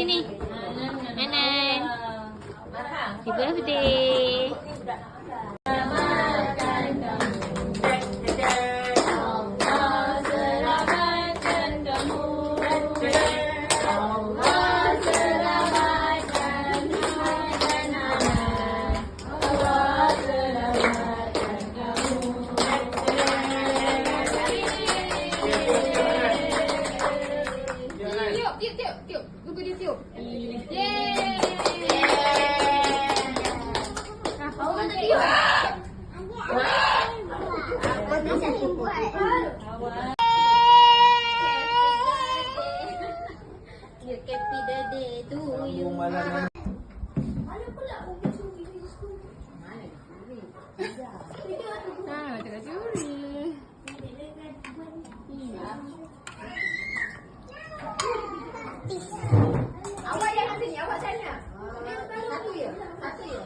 sini. Nanan. Happy birthday. Tiup. Tunggu dia tiup. Yeay. Awak nak tiup? Apa tu saya buat? Happy birthday to you. Mana pula orang curi ni? Mana curi? Tengah curi. Awak jangan sini, awak sana. Satu ya? Satu ya?